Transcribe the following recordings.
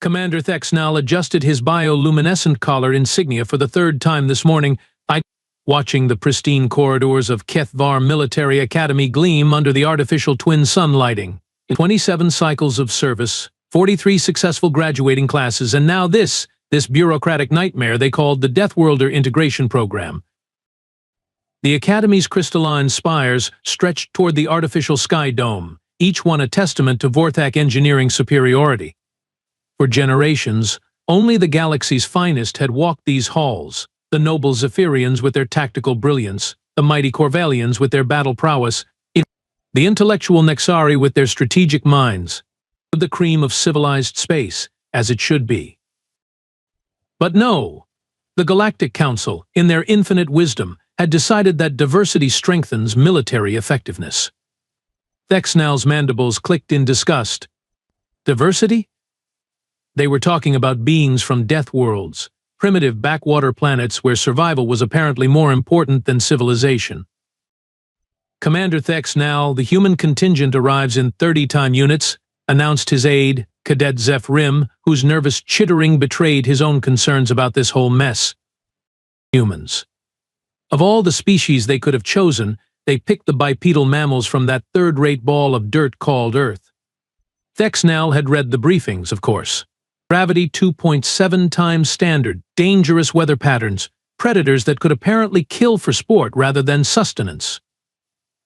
Commander Thexnal adjusted his bioluminescent collar insignia for the third time this morning, watching the pristine corridors of Kethvar Military Academy gleam under the artificial twin sun lighting. 27 cycles of service, 43 successful graduating classes, and now this bureaucratic nightmare they called the Deathworlder integration program. The Academy's crystalline spires stretched toward the artificial sky dome, each one a testament to Vorthak engineering superiority. For generations, only the galaxy's finest had walked these halls, the noble Zephyrians with their tactical brilliance, the mighty Corvellians with their battle prowess, the intellectual Nexari with their strategic minds, the cream of civilized space, as it should be. But no, the Galactic Council, in their infinite wisdom, had decided that diversity strengthens military effectiveness. Thexnal's mandibles clicked in disgust. Diversity? They were talking about beings from death worlds, primitive backwater planets where survival was apparently more important than civilization. Commander Thexnal, the human contingent arrives in 30-time units, announced his aide, Cadet Zeph Rim, whose nervous chittering betrayed his own concerns about this whole mess. Humans. Of all the species they could have chosen, they picked the bipedal mammals from that third-rate ball of dirt called Earth. Thexnal had read the briefings, of course. Gravity 2.7 times standard, dangerous weather patterns, predators that could apparently kill for sport rather than sustenance.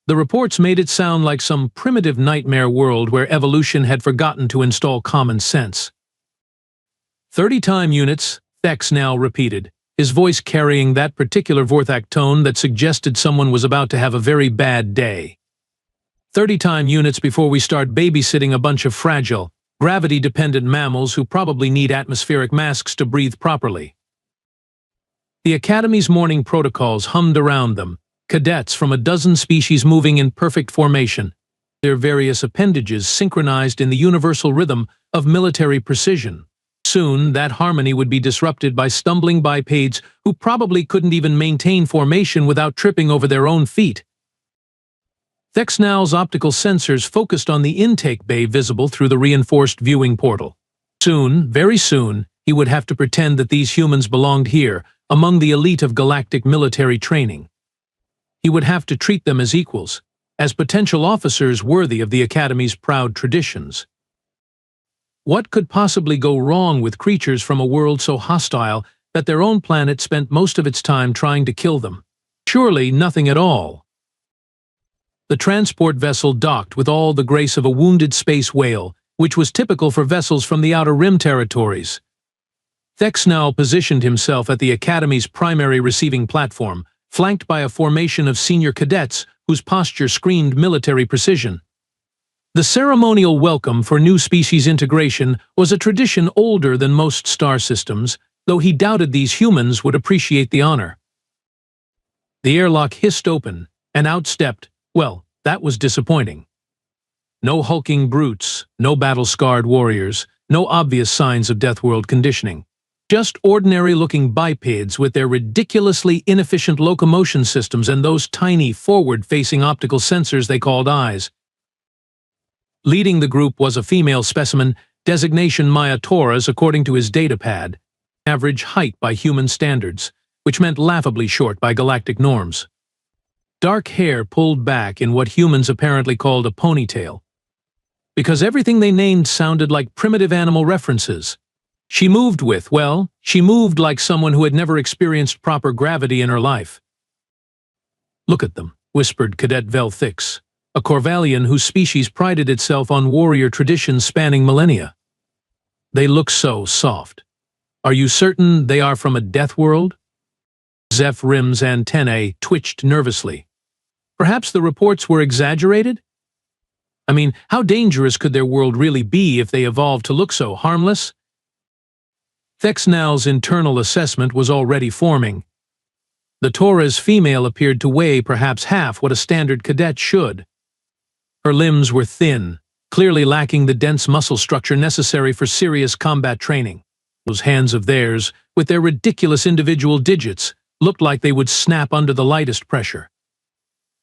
The reports made it sound like some primitive nightmare world where evolution had forgotten to install common sense. 30-time units, Thexnal repeated, his voice carrying that particular Vorthak tone that suggested someone was about to have a very bad day. 30-time units before we start babysitting a bunch of fragile, gravity-dependent mammals who probably need atmospheric masks to breathe properly. The Academy's morning protocols hummed around them, cadets from a dozen species moving in perfect formation, their various appendages synchronized in the universal rhythm of military precision. Soon, that harmony would be disrupted by stumbling bipeds who probably couldn't even maintain formation without tripping over their own feet. Thexnal's optical sensors focused on the intake bay visible through the reinforced viewing portal. Soon, very soon, he would have to pretend that these humans belonged here, among the elite of galactic military training. He would have to treat them as equals, as potential officers worthy of the Academy's proud traditions. What could possibly go wrong with creatures from a world so hostile that their own planet spent most of its time trying to kill them? Surely nothing at all. The transport vessel docked with all the grace of a wounded space whale, which was typical for vessels from the Outer Rim territories. Thexnal positioned himself at the Academy's primary receiving platform, flanked by a formation of senior cadets whose posture screamed military precision. The ceremonial welcome for new species integration was a tradition older than most star systems, though he doubted these humans would appreciate the honor. The airlock hissed open, and out stepped, well, that was disappointing. No hulking brutes, no battle-scarred warriors, no obvious signs of Deathworld conditioning. Just ordinary-looking bipeds with their ridiculously inefficient locomotion systems and those tiny, forward-facing optical sensors they called eyes. Leading the group was a female specimen, designation Maya Torres according to his datapad, average height by human standards, which meant laughably short by galactic norms. Dark hair pulled back in what humans apparently called a ponytail. Because everything they named sounded like primitive animal references. She moved like someone who had never experienced proper gravity in her life. "Look at them," whispered Cadet Velthix, a Corvellian whose species prided itself on warrior traditions spanning millennia. "They look so soft. Are you certain they are from a death world?" Zeph Rim's antennae twitched nervously. Perhaps the reports were exaggerated? I mean, how dangerous could their world really be if they evolved to look so harmless? Thexnal's internal assessment was already forming. The Torres female appeared to weigh perhaps half what a standard cadet should. Her limbs were thin, clearly lacking the dense muscle structure necessary for serious combat training. Those hands of theirs, with their ridiculous individual digits, looked like they would snap under the lightest pressure.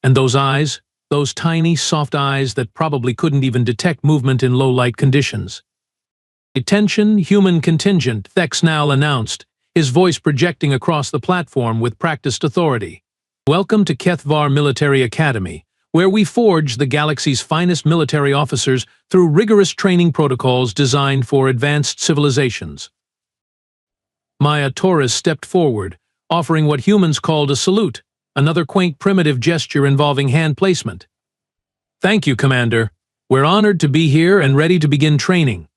And those eyes, those tiny, soft eyes that probably couldn't even detect movement in low-light conditions. "Attention, human contingent," Thexnal announced, his voice projecting across the platform with practiced authority. "Welcome to Kethvar Military Academy, where we forge the galaxy's finest military officers through rigorous training protocols designed for advanced civilizations." Maya Torres stepped forward, offering what humans called a salute, another quaint primitive gesture involving hand placement. "Thank you, Commander. We're honored to be here and ready to begin training."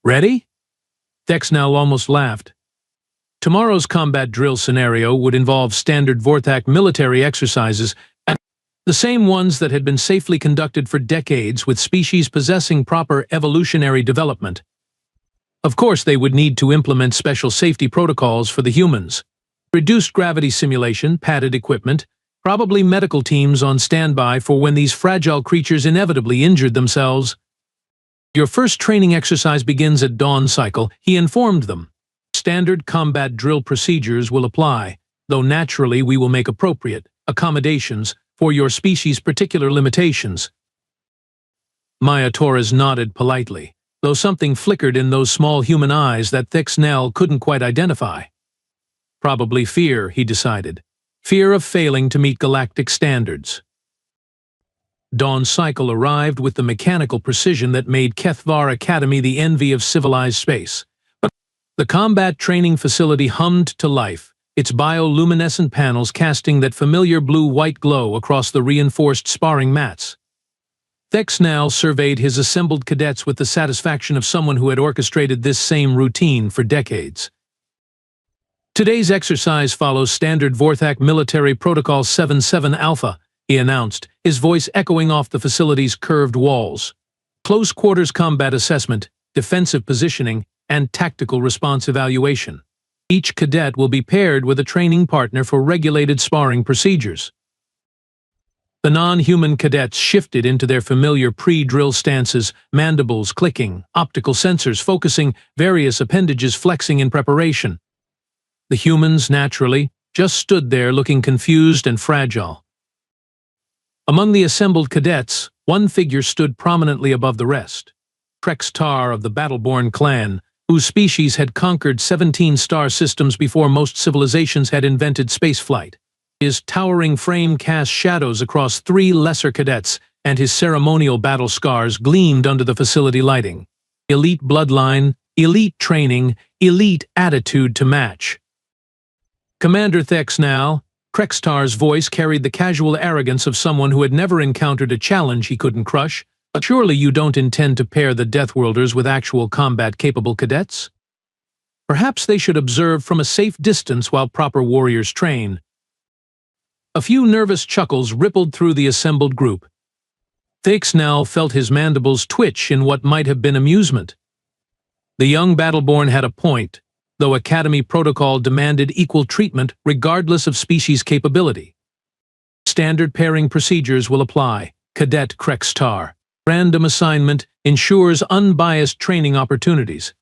"Ready?" Thexnal almost laughed. Tomorrow's combat drill scenario would involve standard Vorthak military exercises, the same ones that had been safely conducted for decades with species possessing proper evolutionary development. Of course, they would need to implement special safety protocols for the humans. Reduced gravity simulation, padded equipment, probably medical teams on standby for when these fragile creatures inevitably injured themselves. "Your first training exercise begins at dawn cycle," he informed them. "Standard combat drill procedures will apply, though naturally we will make appropriate accommodations for your species' particular limitations." Maya Torres nodded politely, though something flickered in those small human eyes that Thexnal couldn't quite identify. Probably fear, he decided. Fear of failing to meet galactic standards. Dawn cycle arrived with the mechanical precision that made Kethvar Academy the envy of civilized space. But the combat training facility hummed to life, its bioluminescent panels casting that familiar blue-white glow across the reinforced sparring mats. Thexnal surveyed his assembled cadets with the satisfaction of someone who had orchestrated this same routine for decades. "Today's exercise follows standard Vorthak Military Protocol 77 Alpha," he announced, his voice echoing off the facility's curved walls. "Close quarters combat assessment, defensive positioning, and tactical response evaluation. Each cadet will be paired with a training partner for regulated sparring procedures." The non-human cadets shifted into their familiar pre-drill stances, mandibles clicking, optical sensors focusing, various appendages flexing in preparation. The humans, naturally, just stood there looking confused and fragile. Among the assembled cadets, one figure stood prominently above the rest. Krex Tar of the Battleborn clan, whose species had conquered 17 star systems before most civilizations had invented spaceflight. His towering frame cast shadows across 3 lesser cadets, and his ceremonial battle scars gleamed under the facility lighting. Elite bloodline, elite training, elite attitude to match. "Commander Thexnal," Krex Tar's voice carried the casual arrogance of someone who had never encountered a challenge he couldn't crush. "But surely you don't intend to pair the Deathworlders with actual combat-capable cadets? Perhaps they should observe from a safe distance while proper warriors train." A few nervous chuckles rippled through the assembled group. Thexnal felt his mandibles twitch in what might have been amusement. The young Battleborn had a point, though Academy protocol demanded equal treatment regardless of species capability. "Standard pairing procedures will apply, Cadet Krex Tar. Random assignment ensures unbiased training opportunities."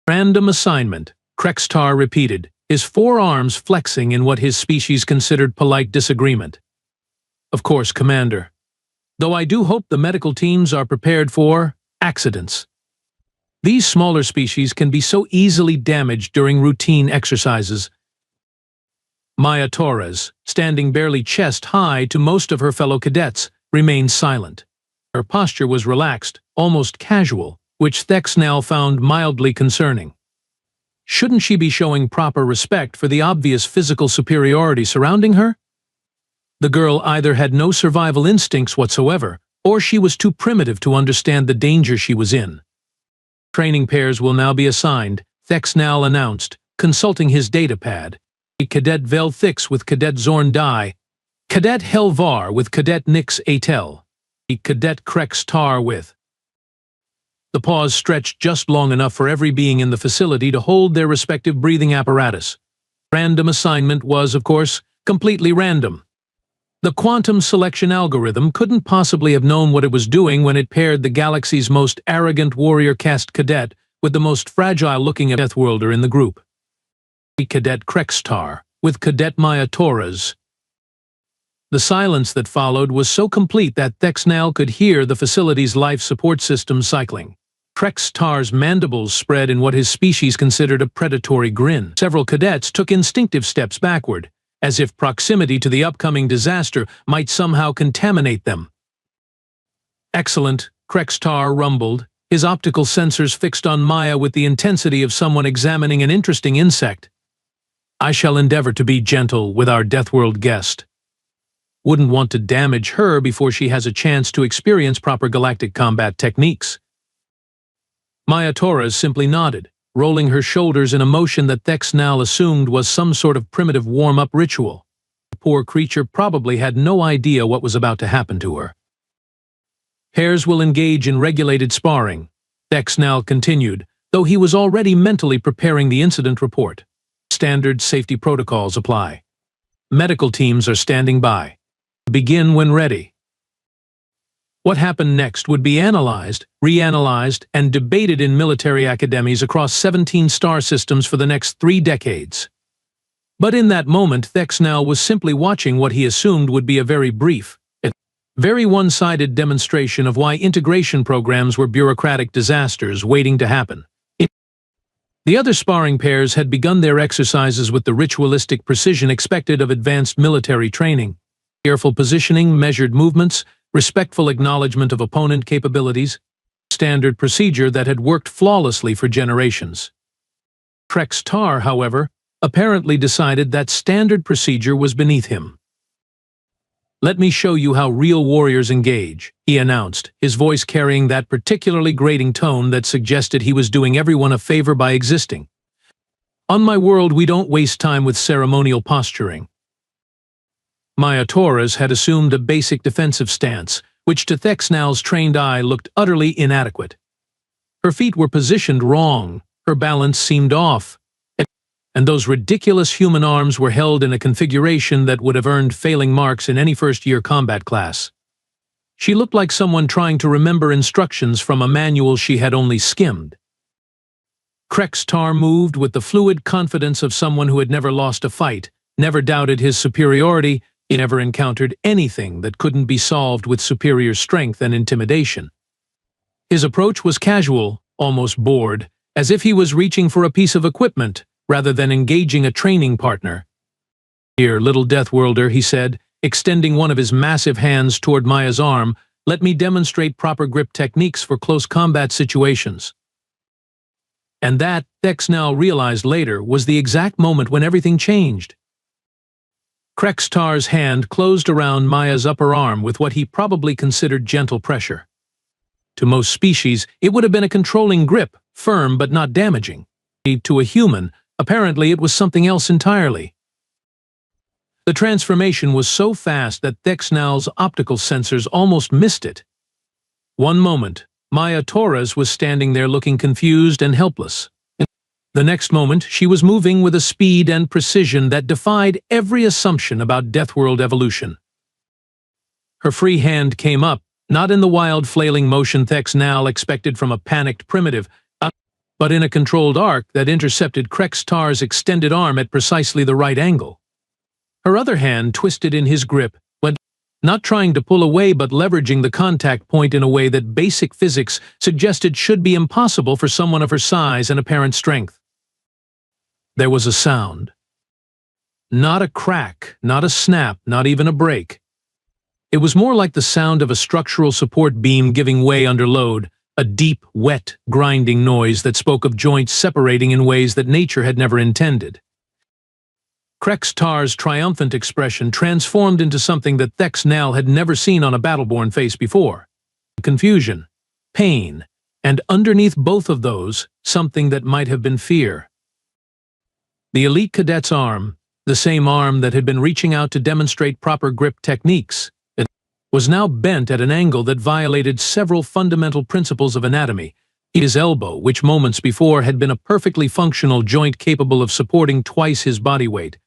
"Random assignment," Krex Tar repeated, his forearms flexing in what his species considered polite disagreement. "Of course, Commander. Though I do hope the medical teams are prepared for accidents. These smaller species can be so easily damaged during routine exercises." Maya Torres, standing barely chest-high to most of her fellow cadets, remained silent. Her posture was relaxed, almost casual, which Thexnal found mildly concerning. Shouldn't she be showing proper respect for the obvious physical superiority surrounding her? The girl either had no survival instincts whatsoever, or she was too primitive to understand the danger she was in. "Training pairs will now be assigned," Thexnal announced, consulting his datapad. "Cadet Velthix with Cadet Zorn Dai, Cadet Helvar with Cadet Nix Atel, Cadet Krex Tar with..." The pause stretched just long enough for every being in the facility to hold their respective breathing apparatus. Random assignment was, of course, completely random. The quantum selection algorithm couldn't possibly have known what it was doing when it paired the galaxy's most arrogant warrior caste cadet with the most fragile-looking Deathworlder in the group. Cadet Krex Tar with Cadet Maya Torres. The silence that followed was so complete that Thexnal could hear the facility's life support system cycling. Krextar's mandibles spread in what his species considered a predatory grin. Several cadets took instinctive steps backward, as if proximity to the upcoming disaster might somehow contaminate them. "Excellent," Krextar rumbled, his optical sensors fixed on Maya with the intensity of someone examining an interesting insect. "I shall endeavor to be gentle with our Deathworld guest. Wouldn't want to damage her before she has a chance to experience proper galactic combat techniques." Maya Torres simply nodded, rolling her shoulders in a motion that Thexnal assumed was some sort of primitive warm-up ritual. The poor creature probably had no idea what was about to happen to her. "Pairs will engage in regulated sparring," Thexnal continued, though he was already mentally preparing the incident report. "Standard safety protocols apply. Medical teams are standing by. Begin when ready." What happened next would be analyzed, reanalyzed, and debated in military academies across 17 star systems for the next 3 decades. But in that moment, Thexnal was simply watching what he assumed would be a very brief, very one-sided demonstration of why integration programs were bureaucratic disasters waiting to happen. The other sparring pairs had begun their exercises with the ritualistic precision expected of advanced military training. Careful positioning, measured movements, respectful acknowledgement of opponent capabilities, standard procedure that had worked flawlessly for generations. Krextar, however, apparently decided that standard procedure was beneath him. "Let me show you how real warriors engage," he announced, his voice carrying that particularly grating tone that suggested he was doing everyone a favor by existing. "On my world, we don't waste time with ceremonial posturing." Maya Torres had assumed a basic defensive stance, which to Thexnal's trained eye looked utterly inadequate. Her feet were positioned wrong, her balance seemed off, and those ridiculous human arms were held in a configuration that would have earned failing marks in any first-year combat class. She looked like someone trying to remember instructions from a manual she had only skimmed. Krextar moved with the fluid confidence of someone who had never lost a fight, never doubted his superiority, he never encountered anything that couldn't be solved with superior strength and intimidation. His approach was casual, almost bored, as if he was reaching for a piece of equipment rather than engaging a training partner. "Here, little Deathworlder," he said, extending one of his massive hands toward Maya's arm, "let me demonstrate proper grip techniques for close combat situations." And that, Thexnal realized later, was the exact moment when everything changed. Krextar's hand closed around Maya's upper arm with what he probably considered gentle pressure. To most species, it would have been a controlling grip, firm but not damaging. To a human, apparently it was something else entirely. The transformation was so fast that Thexnal's optical sensors almost missed it. One moment, Maya Torres was standing there looking confused and helpless. The next moment, she was moving with a speed and precision that defied every assumption about Deathworld evolution. Her free hand came up, not in the wild flailing motion Thexnal expected from a panicked primitive, but in a controlled arc that intercepted Krextar's extended arm at precisely the right angle. Her other hand twisted in his grip, not trying to pull away but leveraging the contact point in a way that basic physics suggested should be impossible for someone of her size and apparent strength. There was a sound. Not a crack, not a snap, not even a break. It was more like the sound of a structural support beam giving way under load, a deep, wet, grinding noise that spoke of joints separating in ways that nature had never intended. Krextar's triumphant expression transformed into something that Thexnal had never seen on a battleborn face before. Confusion, pain, and underneath both of those, something that might have been fear. The elite cadet's arm, the same arm that had been reaching out to demonstrate proper grip techniques, was now bent at an angle that violated several fundamental principles of anatomy. His elbow, which moments before had been a perfectly functional joint capable of supporting twice his body weight,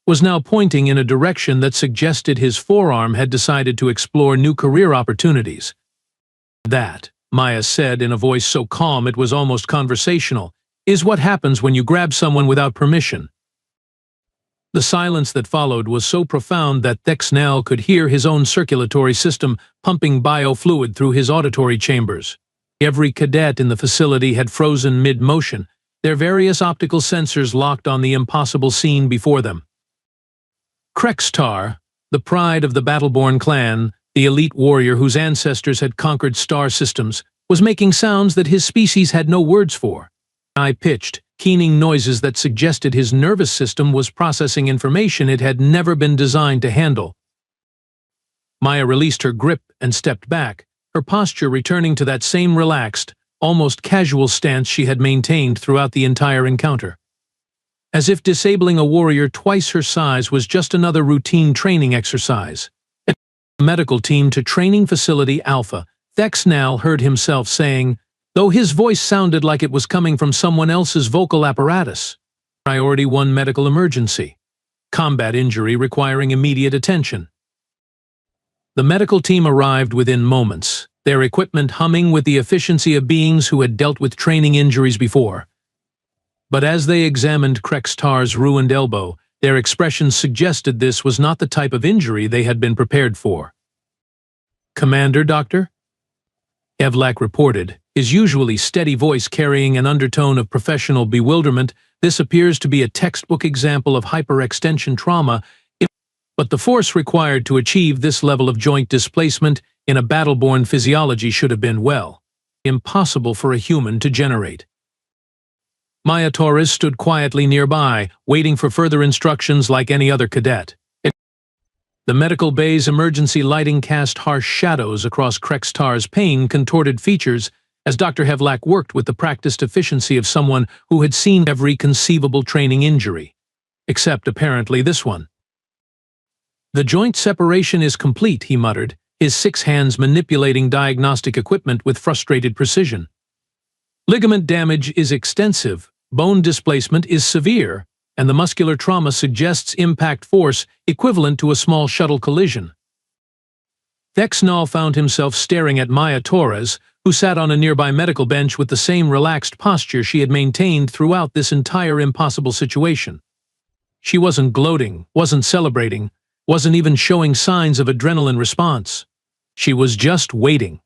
was now pointing in a direction that suggested his forearm had decided to explore new career opportunities. "That," Maya said in a voice so calm it was almost conversational, "is what happens when you grab someone without permission." The silence that followed was so profound that Thexnal could hear his own circulatory system pumping biofluid through his auditory chambers. Every cadet in the facility had frozen mid-motion, their various optical sensors locked on the impossible scene before them. Krextar, the pride of the Battleborn clan, the elite warrior whose ancestors had conquered star systems, was making sounds that his species had no words for. High-pitched, keening noises that suggested his nervous system was processing information it had never been designed to handle. Maya released her grip and stepped back, her posture returning to that same relaxed, almost casual stance she had maintained throughout the entire encounter. As if disabling a warrior twice her size was just another routine training exercise. The medical team to Training Facility Alpha, Thexnal heard himself saying, though his voice sounded like it was coming from someone else's vocal apparatus. Priority 1 medical emergency. Combat injury requiring immediate attention. The medical team arrived within moments, their equipment humming with the efficiency of beings who had dealt with training injuries before. But as they examined Krextar's ruined elbow, their expressions suggested this was not the type of injury they had been prepared for. "Commander, Doctor?" Evlak reported, his usually steady voice carrying an undertone of professional bewilderment. This appears to be a textbook example of hyperextension trauma, but the force required to achieve this level of joint displacement in a Battleborn physiology should have been, well, impossible for a human to generate. Maya Torres stood quietly nearby, waiting for further instructions like any other cadet. The medical bay's emergency lighting cast harsh shadows across Krextar's pain-contorted features as Dr. Hevlak worked with the practiced efficiency of someone who had seen every conceivable training injury, except apparently this one. "The joint separation is complete," he muttered, his 6 hands manipulating diagnostic equipment with frustrated precision. "Ligament damage is extensive, bone displacement is severe, and the muscular trauma suggests impact force equivalent to a small shuttle collision." Thexnal found himself staring at Maya Torres, who sat on a nearby medical bench with the same relaxed posture she had maintained throughout this entire impossible situation. She wasn't gloating, wasn't celebrating, wasn't even showing signs of adrenaline response. She was just waiting.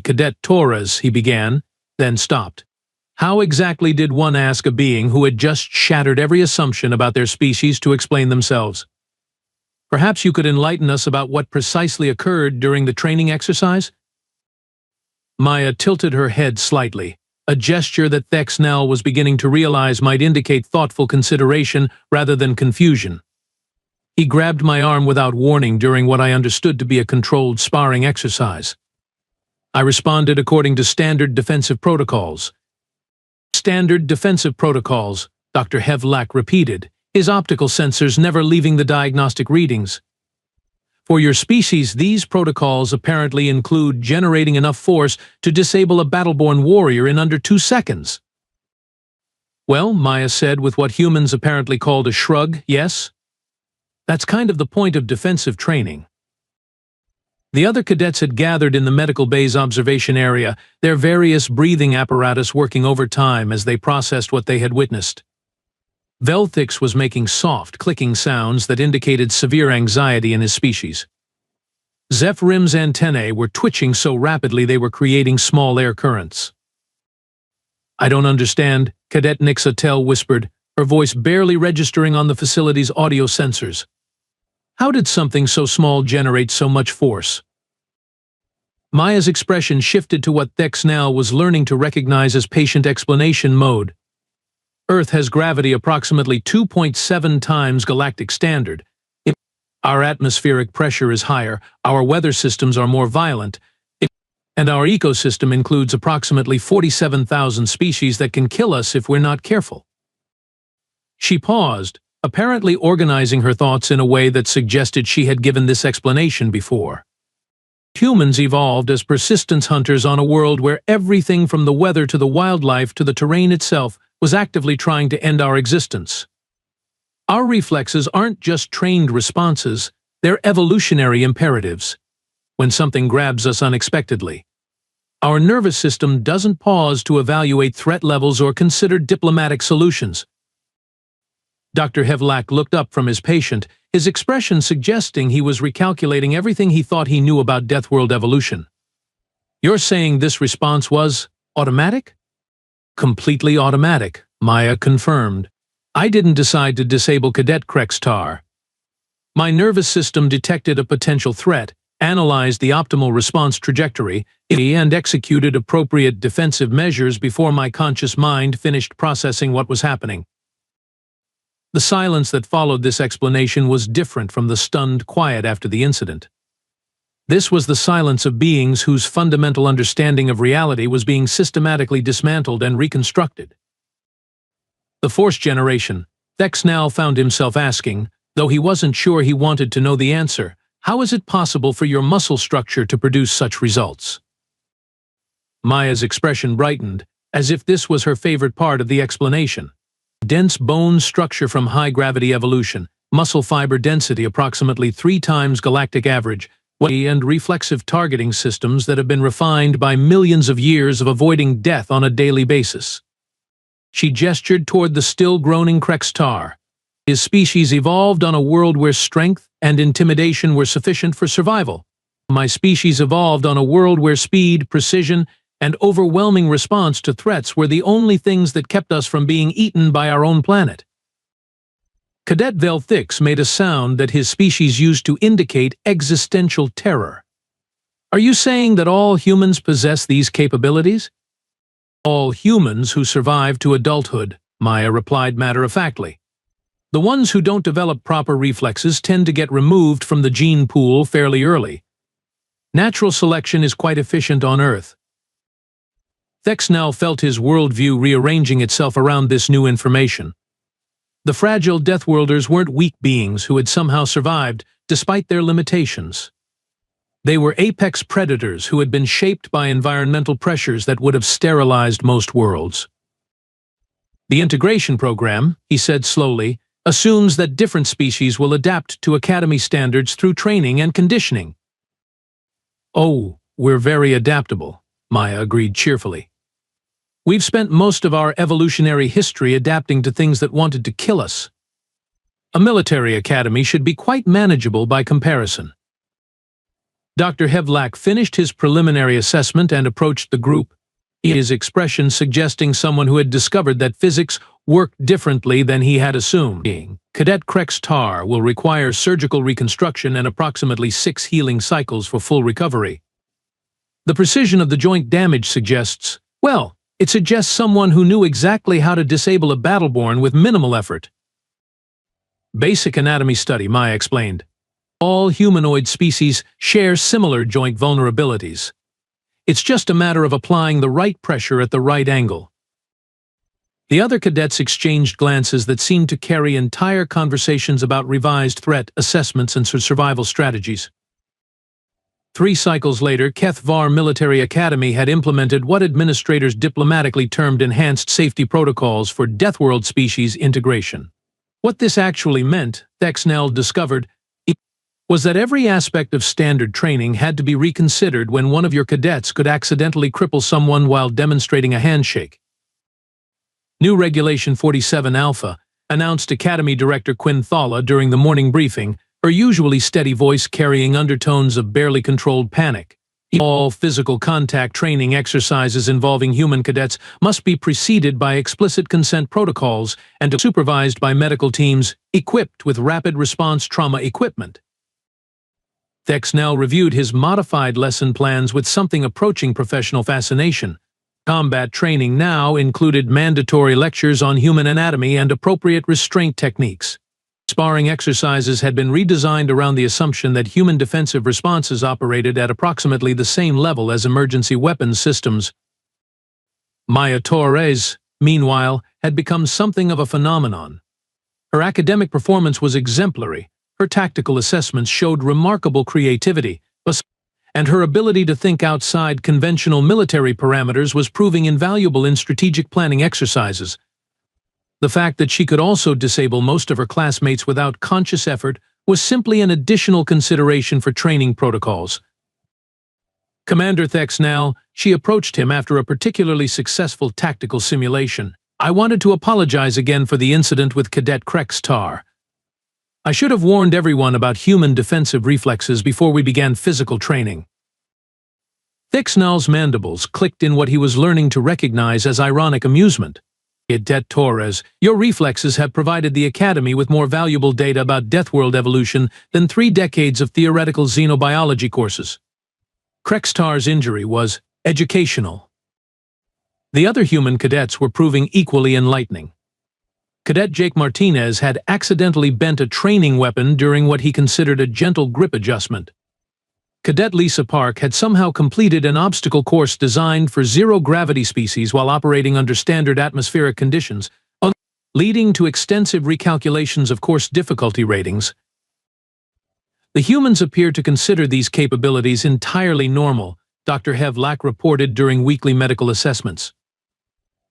"Cadet Torres," he began, then stopped. How exactly did one ask a being who had just shattered every assumption about their species to explain themselves? "Perhaps you could enlighten us about what precisely occurred during the training exercise?" Maya tilted her head slightly, a gesture that Thexnal was beginning to realize might indicate thoughtful consideration rather than confusion. He grabbed my arm without warning during what I understood to be a controlled sparring exercise. I responded according to standard defensive protocols. "Standard defensive protocols," Dr. Hevlak repeated, his optical sensors never leaving the diagnostic readings. "For your species, these protocols apparently include generating enough force to disable a Battleborn warrior in under 2 seconds. "Well," Maya said with what humans apparently called a shrug, "yes. That's kind of the point of defensive training." The other cadets had gathered in the medical bay's observation area, their various breathing apparatus working overtime as they processed what they had witnessed. Velthix was making soft, clicking sounds that indicated severe anxiety in his species. Zephrim's antennae were twitching so rapidly they were creating small air currents. "I don't understand," Cadet Nixatel whispered, her voice barely registering on the facility's audio sensors. "How did something so small generate so much force?" Maya's expression shifted to what Thexnal was learning to recognize as patient explanation mode. "Earth has gravity approximately 2.7 times galactic standard. Our atmospheric pressure is higher, our weather systems are more violent, and our ecosystem includes approximately 47,000 species that can kill us if we're not careful." She paused, apparently organizing her thoughts in a way that suggested she had given this explanation before. Humans evolved as persistence hunters on a world where everything from the weather to the wildlife to the terrain itself was actively trying to end our existence. Our reflexes aren't just trained responses, they're evolutionary imperatives. When something grabs us unexpectedly, our nervous system doesn't pause to evaluate threat levels or consider diplomatic solutions. Dr. Hevlak looked up from his patient, his expression suggesting he was recalculating everything he thought he knew about Deathworld evolution. You're saying this response was automatic? Completely automatic, Maya confirmed. I didn't decide to disable Cadet Krextar. My nervous system detected a potential threat, analyzed the optimal response trajectory, and executed appropriate defensive measures before my conscious mind finished processing what was happening. The silence that followed this explanation was different from the stunned quiet after the incident. This was the silence of beings whose fundamental understanding of reality was being systematically dismantled and reconstructed. The Force generation, Thex now found himself asking, though he wasn't sure he wanted to know the answer, how is it possible for your muscle structure to produce such results? Maya's expression brightened, as if this was her favorite part of the explanation. Dense bone structure from high-gravity evolution, muscle fiber density approximately 3 times galactic average, and reflexive targeting systems that have been refined by millions of years of avoiding death on a daily basis. She gestured toward the still-groaning Krextar. His species evolved on a world where strength and intimidation were sufficient for survival. My species evolved on a world where speed, precision, and overwhelming response to threats were the only things that kept us from being eaten by our own planet. Cadet Velthix made a sound that his species used to indicate existential terror. Are you saying that all humans possess these capabilities? All humans who survive to adulthood, Maya replied matter-of-factly. The ones who don't develop proper reflexes tend to get removed from the gene pool fairly early. Natural selection is quite efficient on Earth. Thex now felt his worldview rearranging itself around this new information. The fragile Deathworlders weren't weak beings who had somehow survived despite their limitations. They were apex predators who had been shaped by environmental pressures that would have sterilized most worlds. The integration program, he said slowly, assumes that different species will adapt to Academy standards through training and conditioning. Oh, we're very adaptable, Maya agreed cheerfully. We've spent most of our evolutionary history adapting to things that wanted to kill us. A military academy should be quite manageable by comparison. Dr. Hevlak finished his preliminary assessment and approached the group, his expression suggesting someone who had discovered that physics worked differently than he had assumed. Cadet Krextar will require surgical reconstruction and approximately 6 healing cycles for full recovery. The precision of the joint damage suggests, well, it suggests someone who knew exactly how to disable a battleborn with minimal effort. Basic anatomy study, Maya explained. All humanoid species share similar joint vulnerabilities. It's just a matter of applying the right pressure at the right angle. The other cadets exchanged glances that seemed to carry entire conversations about revised threat assessments and survival strategies. 3 cycles later, Kethvar Military Academy had implemented what administrators diplomatically termed enhanced safety protocols for Deathworld species integration. What this actually meant, Thexnell discovered, was that every aspect of standard training had to be reconsidered when one of your cadets could accidentally cripple someone while demonstrating a handshake. New Regulation 47 Alpha, announced Academy Director Quinn Thala during the morning briefing, her usually steady voice carrying undertones of barely controlled panic. All physical contact training exercises involving human cadets must be preceded by explicit consent protocols and supervised by medical teams equipped with rapid response trauma equipment. Thexnell reviewed his modified lesson plans with something approaching professional fascination. Combat training now included mandatory lectures on human anatomy and appropriate restraint techniques. Sparring exercises had been redesigned around the assumption that human defensive responses operated at approximately the same level as emergency weapons systems. Maya Torres, meanwhile, had become something of a phenomenon. Her academic performance was exemplary, her tactical assessments showed remarkable creativity, and her ability to think outside conventional military parameters was proving invaluable in strategic planning exercises. The fact that she could also disable most of her classmates without conscious effort was simply an additional consideration for training protocols. Commander Thexnell, she approached him after a particularly successful tactical simulation. I wanted to apologize again for the incident with Cadet Krextar. I should have warned everyone about human defensive reflexes before we began physical training. Thixnall's mandibles clicked in what he was learning to recognize as ironic amusement. Det Torres, your reflexes have provided the Academy with more valuable data about Deathworld evolution than 3 decades of theoretical xenobiology courses. Krextar's injury was educational. The other human cadets were proving equally enlightening. Cadet Jake Martinez had accidentally bent a training weapon during what he considered a gentle grip adjustment. Cadet Lisa Park had somehow completed an obstacle course designed for zero-gravity species while operating under standard atmospheric conditions, leading to extensive recalculations of course difficulty ratings. The humans appeared to consider these capabilities entirely normal, Dr. Hevlak reported during weekly medical assessments.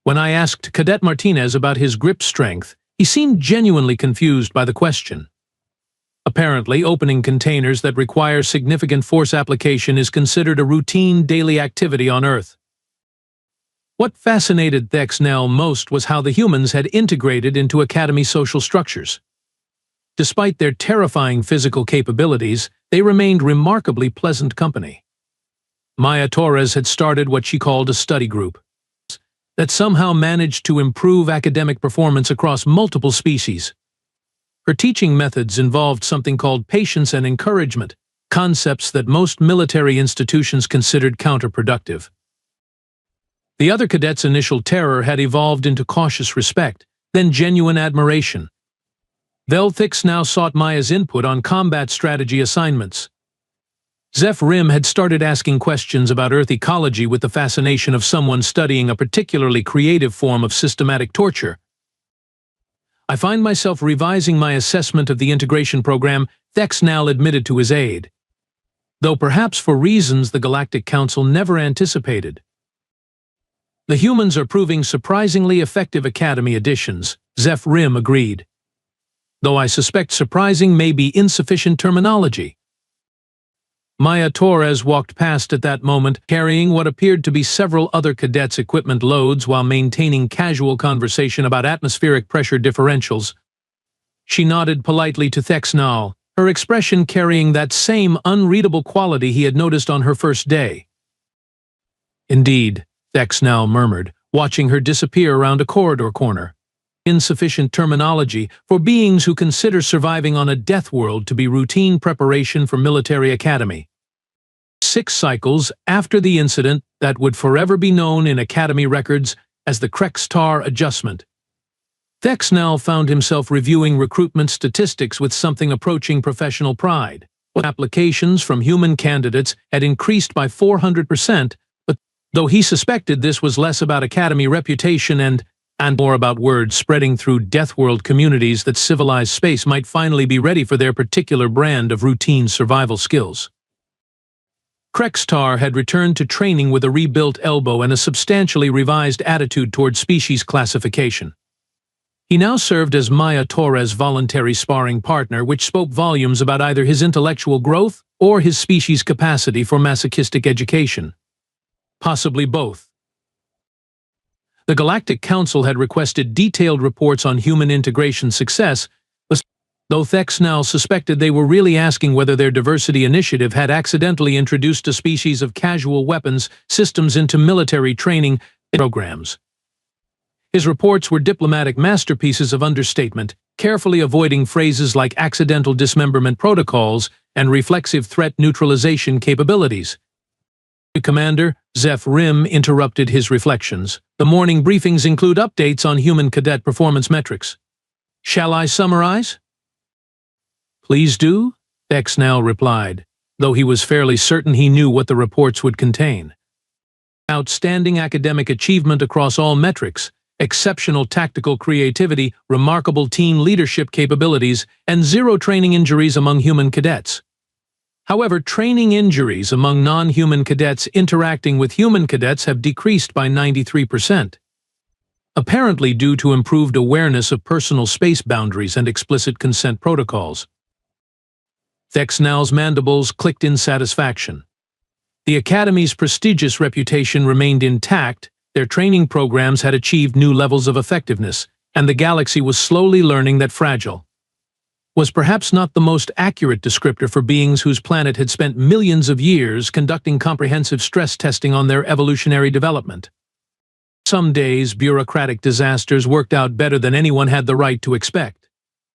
When I asked Cadet Martinez about his grip strength, he seemed genuinely confused by the question. Apparently, opening containers that require significant force application is considered a routine daily activity on Earth. What fascinated Thixnall most was how the humans had integrated into Academy social structures. Despite their terrifying physical capabilities, they remained remarkably pleasant company. Maya Torres had started what she called a study group that somehow managed to improve academic performance across multiple species. Her teaching methods involved something called patience and encouragement, concepts that most military institutions considered counterproductive. The other cadets' initial terror had evolved into cautious respect, then genuine admiration. Thix now sought Maya's input on combat strategy assignments. Zeph Rim had started asking questions about Earth ecology with the fascination of someone studying a particularly creative form of systematic torture. I find myself revising my assessment of the integration program, Thixnall admitted to his aid, though perhaps for reasons the Galactic Council never anticipated. The humans are proving surprisingly effective Academy additions, Zeph Rim agreed, though I suspect surprising may be insufficient terminology. Maya Torres walked past at that moment, carrying what appeared to be several other cadets' equipment loads while maintaining casual conversation about atmospheric pressure differentials. She nodded politely to Thixnall, her expression carrying that same unreadable quality he had noticed on her first day. Indeed, Thixnall murmured, watching her disappear around a corridor corner. Insufficient terminology for beings who consider surviving on a death world to be routine preparation for military academy. 6 cycles after the incident that would forever be known in Academy records as the Krextar adjustment, Thixnall found himself reviewing recruitment statistics with something approaching professional pride. Applications from human candidates had increased by 400%, but though he suspected this was less about Academy reputation and more about word spreading through Deathworld communities that civilized space might finally be ready for their particular brand of routine survival skills. Krextar had returned to training with a rebuilt elbow and a substantially revised attitude toward species classification. He now served as Maya Torres' voluntary sparring partner, which spoke volumes about either his intellectual growth or his species' capacity for masochistic education. Possibly both. The Galactic Council had requested detailed reports on human integration success, though Thixnall suspected they were really asking whether their diversity initiative had accidentally introduced a species of casual weapons systems into military training programs. His reports were diplomatic masterpieces of understatement, carefully avoiding phrases like accidental dismemberment protocols and reflexive threat neutralization capabilities. Commander, Zeph Rim interrupted his reflections. The morning briefings include updates on human cadet performance metrics. Shall I summarize? Please do, Thixnall replied, though he was fairly certain he knew what the reports would contain. Outstanding academic achievement across all metrics, exceptional tactical creativity, remarkable team leadership capabilities, and 0 training injuries among human cadets. However, training injuries among non-human cadets interacting with human cadets have decreased by 93%, apparently due to improved awareness of personal space boundaries and explicit consent protocols. Thixnall's mandibles clicked in satisfaction. The Academy's prestigious reputation remained intact, their training programs had achieved new levels of effectiveness, and the galaxy was slowly learning that fragile was perhaps not the most accurate descriptor for beings whose planet had spent millions of years conducting comprehensive stress testing on their evolutionary development. Some days, bureaucratic disasters worked out better than anyone had the right to expect.